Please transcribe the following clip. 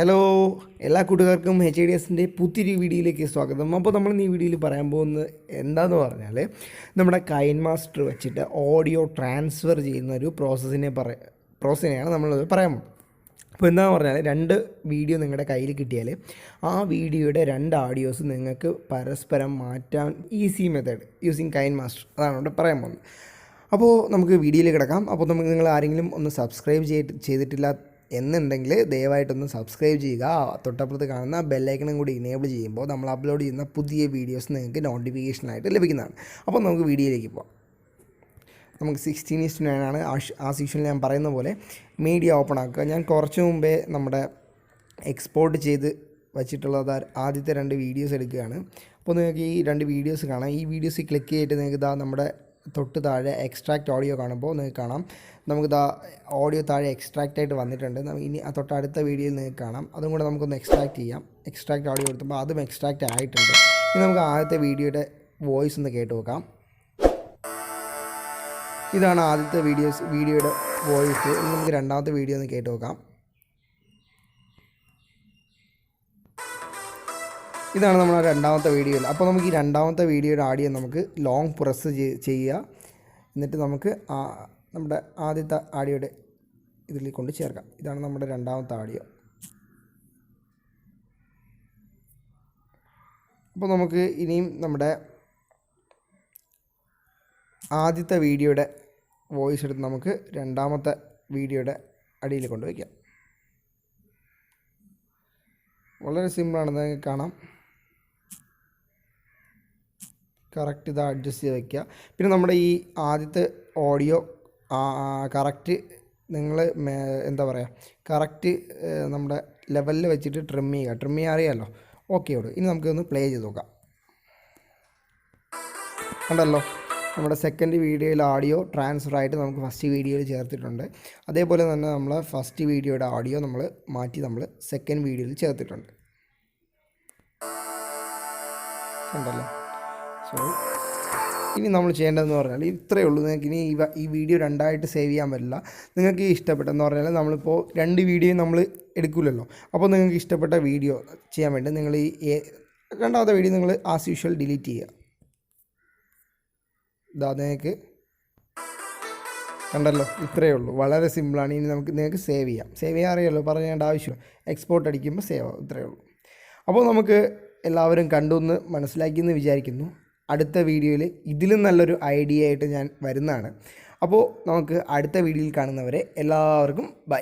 Hello എല്ലാ കൂട്ടുകാർക്കും HIDSൻ്റെ പുതിയൊരു വീഡിയോയിലേക്ക് സ്വാഗതം. അപ്പോൾ നമ്മൾ ഈ വീഡിയോയിൽ പറയാൻ പോകുന്നത് എന്താണെന്ന് പറഞ്ഞാൽ നമ്മുടെ കൈൻമാസ്റ്റർ വെച്ചിട്ട് ഓഡിയോ ട്രാൻസ്ഫർ ചെയ്യുന്ന ഒരു പ്രോസസ്സിനെയാണ് നമ്മളത് പറയാൻ പോകുന്നത്. അപ്പോൾ എന്താണെന്ന് പറഞ്ഞാൽ രണ്ട് വീഡിയോ നിങ്ങളുടെ കയ്യിൽ കിട്ടിയാൽ ആ വീഡിയോയുടെ രണ്ട് ഓഡിയോസ് നിങ്ങൾക്ക് പരസ്പരം മാറ്റാൻ ഈസി മെത്തേഡ് യൂസിങ് കൈൻമാസ്റ്റർ അതാണ് ഇവിടെ പറയാൻ പോകുന്നത്. അപ്പോൾ നമുക്ക് വീഡിയോയിൽ കിടക്കാം. അപ്പോൾ നിങ്ങൾ ആരെങ്കിലും ഒന്ന് സബ്സ്ക്രൈബ് ചെയ്തിട്ടില്ല എന്നുണ്ടെങ്കിൽ ദയവായിട്ടൊന്ന് സബ്സ്ക്രൈബ് ചെയ്യുക. തൊട്ടപ്പുറത്ത് കാണുന്ന ബെല്ലൈക്കണും കൂടി ഇനേബിൾ ചെയ്യുമ്പോൾ നമ്മൾ അപ്ലോഡ് ചെയ്യുന്ന പുതിയ വീഡിയോസ് നിങ്ങൾക്ക് നോട്ടിഫിക്കേഷനായിട്ട് ലഭിക്കുന്നതാണ്. അപ്പോൾ നമുക്ക് വീഡിയോയിലേക്ക് പോകാം. നമുക്ക് 16:9 ആണ് ആസ് യൂഷ്വൽ ഞാൻ പറയുന്ന പോലെ മീഡിയ ഓപ്പൺ ആക്കുക. ഞാൻ കുറച്ച് മുമ്പേ നമ്മുടെ എക്സ്പോർട്ട് ചെയ്ത് വച്ചിട്ടുള്ളത് ആദ്യത്തെ രണ്ട് വീഡിയോസ് എടുക്കുകയാണ്. അപ്പോൾ നിങ്ങൾക്ക് ഈ രണ്ട് വീഡിയോസ് കാണാം. ഈ വീഡിയോസ് ക്ലിക്ക് ചെയ്തിട്ട് നിങ്ങൾക്ക് നമ്മുടെ തൊട്ട് താഴെ എക്സ്ട്രാക്റ്റ് ഓഡിയോ കാണുമ്പോൾ നിങ്ങൾക്ക് കാണാം നമുക്ക് ഓഡിയോ താഴെ എക്സ്ട്രാക്റ്റ് ആയിട്ട് വന്നിട്ടുണ്ട്. ഇനി തൊട്ടടുത്ത വീഡിയോയിൽ നിങ്ങൾക്ക് കാണാം. അതും കൂടെ നമുക്കൊന്ന് എക്സ്ട്രാക്റ്റ് ചെയ്യാം. എക്സ്ട്രാക്റ്റ് ഓഡിയോ കൊടുത്തപ്പോൾ അതും എക്സ്ട്രാക്റ്റ് ആയിട്ടുണ്ട്. ഇനി നമുക്ക് ആദ്യത്തെ വീഡിയോയുടെ വോയിസ് ഒന്ന് കേട്ട് നോക്കാം. ഇതാണ് ആദ്യത്തെ വീഡിയോയുടെ വോയിസ്. ഇനി നമുക്ക് രണ്ടാമത്തെ വീഡിയോ ഒന്ന് കേട്ട് നോക്കാം. ഇതാണ് നമ്മുടെ രണ്ടാമത്തെ വീഡിയോയിൽ. അപ്പോൾ നമുക്ക് ഈ രണ്ടാമത്തെ വീഡിയോയുടെ ആഡിയോ നമുക്ക് ലോങ് പ്രസ് ചെയ്യുക. എന്നിട്ട് നമുക്ക് നമ്മുടെ ആദ്യത്തെ ആഡിയോയുടെ ഇതിൽ കൊണ്ട് ചേർക്കാം. ഇതാണ് നമ്മുടെ രണ്ടാമത്തെ ആഡിയോ. അപ്പോൾ നമുക്ക് ഇനിയും നമ്മുടെ ആദ്യത്തെ വീഡിയോയുടെ വോയിസ് എടുത്ത് നമുക്ക് രണ്ടാമത്തെ വീഡിയോയുടെ അടിയിൽ കൊണ്ടുവയ്ക്കാം. വളരെ സിമ്പിളാണ്, നിങ്ങൾക്ക് കാണാം. കറക്റ്റ് ഇത് അഡ്ജസ്റ്റ് ചെയ്ത് വയ്ക്കുക. പിന്നെ നമ്മുടെ ഈ ആദ്യത്തെ ഓഡിയോ കറക്റ്റ് നിങ്ങൾ എന്താ പറയുക കറക്റ്റ് നമ്മുടെ ലെവലിൽ വെച്ചിട്ട് ട്രിം ചെയ്യാൻ അറിയാമല്ലോ. ഓക്കെ ഓടും. ഇനി നമുക്കൊന്ന് പ്ലേ ചെയ്ത് നോക്കാം. കണ്ടല്ലോ, നമ്മുടെ സെക്കൻഡ് വീഡിയോയിൽ ഓഡിയോ ട്രാൻസ്ഫർ ആയിട്ട് നമുക്ക് ഫസ്റ്റ് വീഡിയോയിൽ ചേർത്തിട്ടുണ്ട്. അതേപോലെ തന്നെ നമ്മൾ ഫസ്റ്റ് വീഡിയോയുടെ ഓഡിയോ നമ്മൾ നമ്മൾ സെക്കൻഡ് വീഡിയോയിൽ ചേർത്തിട്ടുണ്ട്. കണ്ടല്ലോ. സോ ഇനി നമ്മൾ ചെയ്യേണ്ടതെന്ന് പറഞ്ഞാൽ ഇത്രയേ ഉള്ളൂ. നിങ്ങൾക്ക് ഇനി ഈ വീഡിയോ രണ്ടായിട്ട് സേവ് ചെയ്യാൻ പറ്റില്ല. നിങ്ങൾക്ക് ഇഷ്ടപ്പെട്ടെന്ന് പറഞ്ഞാൽ നമ്മളിപ്പോൾ രണ്ട് വീഡിയോ നമ്മൾ എടുക്കില്ലല്ലോ. അപ്പോൾ നിങ്ങൾക്ക് ഇഷ്ടപ്പെട്ട വീഡിയോ ചെയ്യാൻ വേണ്ടി നിങ്ങൾ ഈ രണ്ടാമത്തെ വീഡിയോ നിങ്ങൾ ആസ് യൂഷ്വൽ ഡിലീറ്റ് ചെയ്യുക. നിങ്ങൾക്ക് കണ്ടല്ലോ, ഇത്രയേ ഉള്ളൂ. വളരെ സിമ്പിളാണ്. ഇനി നിങ്ങൾക്ക് സേവ് ചെയ്യാൻ അറിയാമല്ലോ, പറയേണ്ട ആവശ്യം. എക്സ്പോർട്ട് അടിക്കുമ്പോൾ സേവ് ആവും. ഇത്രയേ ഉള്ളൂ. അപ്പോൾ നമുക്ക് എല്ലാവരും കണ്ടുവന്ന് മനസ്സിലാക്കിയെന്ന് വിചാരിക്കുന്നു. അടുത്ത വീഡിയോയിൽ ഇതിലും നല്ലൊരു ഐഡിയ ആയിട്ട് ഞാൻ വരുന്നതാണ്. അപ്പോൾ നമുക്ക് അടുത്ത വീഡിയോയിൽ കാണുന്നവരെ എല്ലാവർക്കും ബൈ.